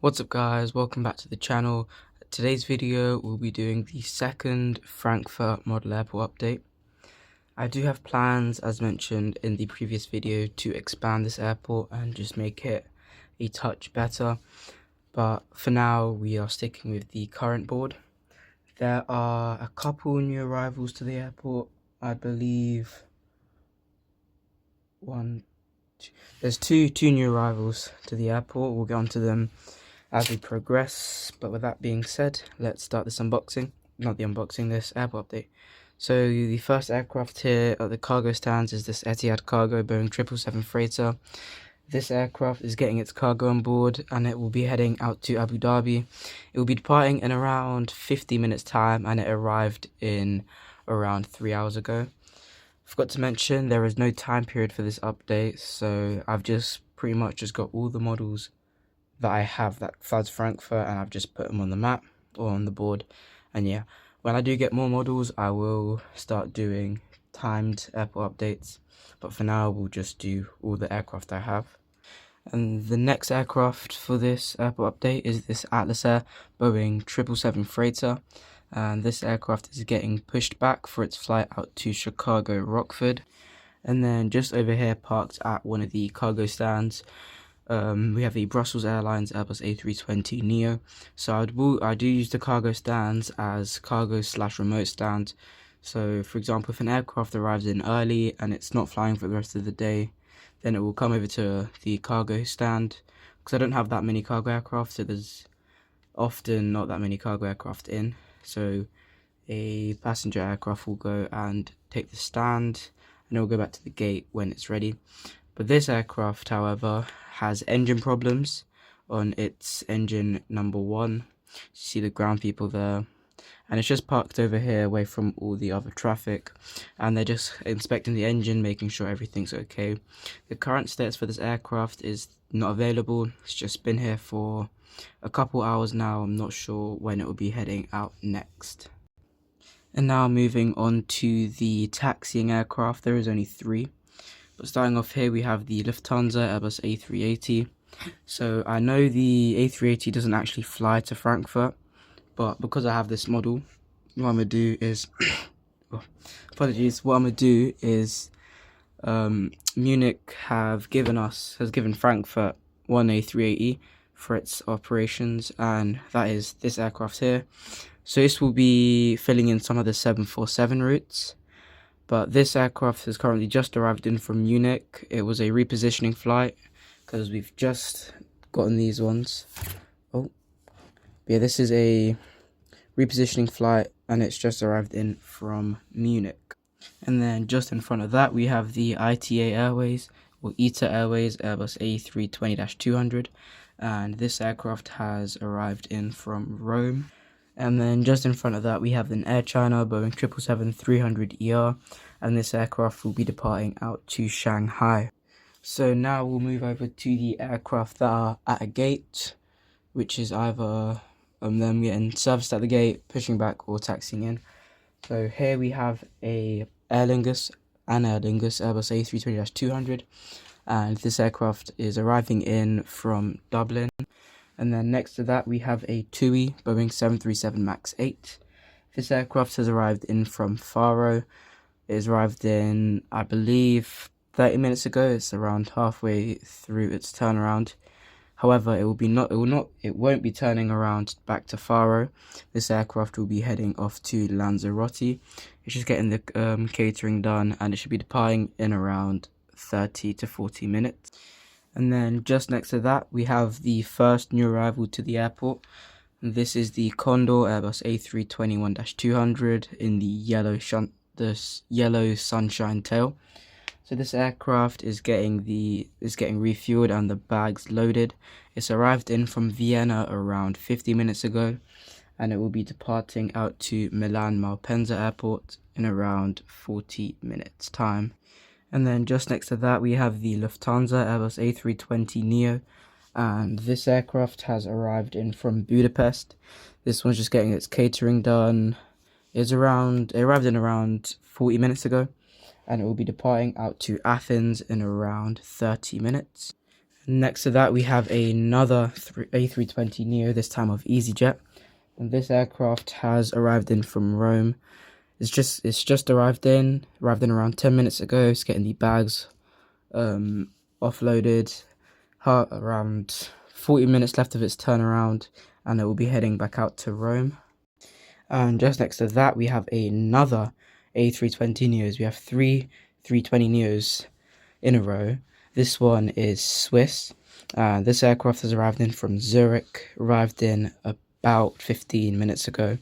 What's up guys, welcome back to the channel. Today's video we'll be doing the second Frankfurt model airport update. I do have plans, as mentioned in the previous video, to expand this airport and just make it a touch better, but for now we are sticking with the current board. There are a couple new arrivals to the airport. I believe there's two new arrivals to the airport. We'll get onto them as we progress, but with that being said, let's start this this airport update. So the first aircraft here at the cargo stands is this Etihad Cargo Boeing 777 freighter. This aircraft is getting its cargo on board and it will be heading out to Abu Dhabi. It will be departing in around 50 minutes time and it arrived in around 3 hours ago. Forgot to mention there is no time period for this update, so I've just pretty much just got all the models that I have that flies Frankfurt and I've just put them on the map or on the board. And yeah, when I do get more models I will start doing timed airport updates, but for now we'll just do all the aircraft I have. And the next aircraft for this airport update is this Atlas Air Boeing 777 freighter, and this aircraft is getting pushed back for its flight out to Chicago Rockford. And then just over here, parked at one of the cargo stands, we have a Brussels Airlines Airbus A320neo. So I do use the cargo stands as cargo/remote stands. So for example, if an aircraft arrives in early and it's not flying for the rest of the day, then it will come over to the cargo stand, because I don't have that many cargo aircraft, so there's often not that many cargo aircraft in. So a passenger aircraft will go and take the stand and it will go back to the gate when it's ready. But this aircraft, however, has engine problems on its engine number 1. You see the ground people there, and it's just parked over here away from all the other traffic, and they're just inspecting the engine, making sure everything's okay. The current status for this aircraft is not available. It's just been here for a couple hours now. I'm not sure when it will be heading out next. And now moving on to the taxiing aircraft, there is only 3. But starting off here, we have the Lufthansa Airbus A380. So I know the A380 doesn't actually fly to Frankfurt, but because I have this model, what I'm going to do is, Munich has given Frankfurt one A380 for its operations, and that is this aircraft here. So this will be filling in some of the 747 routes. But this aircraft has currently just arrived in from Munich. It was a repositioning flight because we've just gotten these ones. Yeah, this is a repositioning flight and it's just arrived in from Munich. And then just in front of that we have the ITA Airways or ITA Airways Airbus A320-200, and this aircraft has arrived in from Rome. And then just in front of that we have an Air China Boeing 777-300ER, and this aircraft will be departing out to Shanghai. So now we'll move over to the aircraft that are at a gate, which is either them getting serviced at the gate, pushing back, or taxiing in. So here we have an Aer Lingus Airbus A320-200, and this aircraft is arriving in from Dublin. And then next to that we have a TUI Boeing 737 MAX 8. This aircraft has arrived in from Faro. It has arrived in, I believe, 30 minutes ago. It's around halfway through its turnaround. However, it won't be turning around back to Faro. This aircraft will be heading off to Lanzarote. It's just getting the catering done, and it should be departing in around 30 to 40 minutes. And then just next to that we have the first new arrival to the airport. And this is the Condor Airbus A321-200 in the yellow sunshine tail. So this aircraft is getting refueled and the bags loaded. It's arrived in from Vienna around 50 minutes ago, and it will be departing out to Milan Malpensa Airport in around 40 minutes time. And then just next to that we have the Lufthansa Airbus A320neo, and this aircraft has arrived in from Budapest. This one's just getting its catering done. It arrived in around 40 minutes ago, and it will be departing out to Athens in around 30 minutes. Next to that, we have another A320neo, this time of EasyJet, and this aircraft has arrived in from Rome. It's just arrived in around 10 minutes ago. It's getting the bags offloaded. Around 40 minutes left of its turnaround, and it will be heading back out to Rome. And just next to that, we have another A320neos. We have three 320neos in a row. This one is Swiss. This aircraft has arrived in from Zurich, arrived in about 15 minutes ago,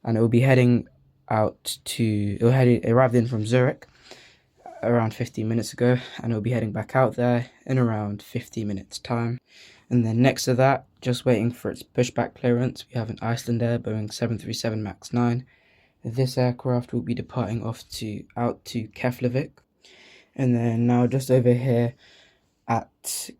and it will be heading it arrived in from Zurich around 15 minutes ago, and it will be heading back out there in around 50 minutes time. And then next to that, just waiting for its pushback clearance, we have an Icelandair Boeing 737 MAX 9. This aircraft will be departing out to Keflavik. And then now just over here at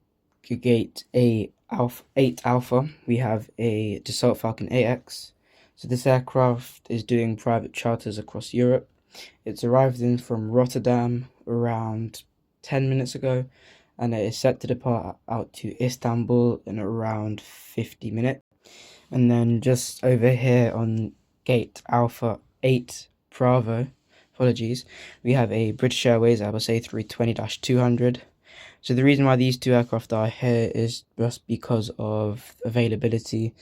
gate 8 Alpha, we have a Dassault Falcon AX. So this aircraft is doing private charters across Europe. It's arrived in from Rotterdam around 10 minutes ago, and it is set to depart out to Istanbul in around 50 minutes. And then just over here on gate Alpha 8 Bravo, we have a British Airways Airbus A320-200. So the reason why these two aircraft are here is just because of availability.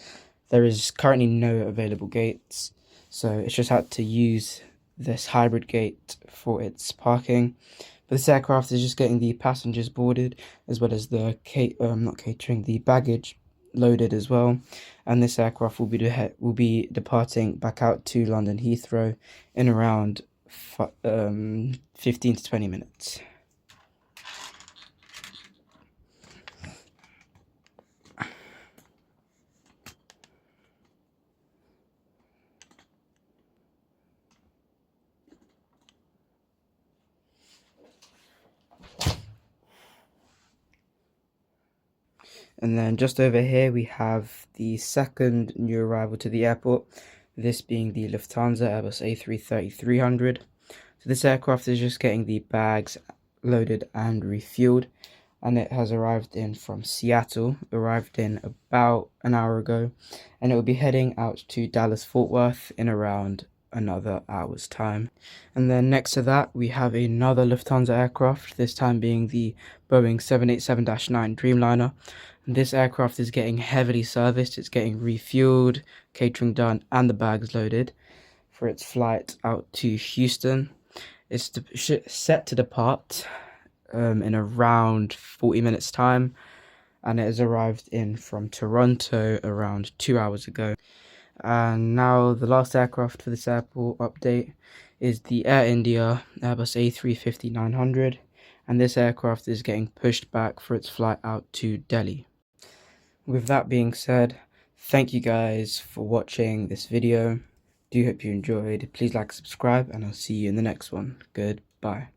There is currently no available gates, so it's just had to use this hybrid gate for its parking. But this aircraft is just getting the passengers boarded, as well as the the baggage loaded as well. And this aircraft will be departing back out to London Heathrow in around 15 to 20 minutes. And then just over here we have the second new arrival to the airport, this being the Lufthansa Airbus A330-300. So this aircraft is just getting the bags loaded and refueled, and it has arrived in from Seattle, arrived in about an hour ago, and it will be heading out to Dallas Fort Worth in around another hour's time. And then next to that we have another Lufthansa aircraft, this time being the Boeing 787-9 Dreamliner. And this aircraft is getting heavily serviced. It's getting refueled, catering done, and the bags loaded for its flight out to Houston. It's set to depart in around 40 minutes time, and it has arrived in from Toronto around 2 hours ago. And now the last aircraft for this airport update is the Air India Airbus A350-900, and this aircraft is getting pushed back for its flight out to Delhi. With that being said, thank you guys for watching this video. Do hope you enjoyed. Please like, subscribe, and I'll see you in the next one. Goodbye.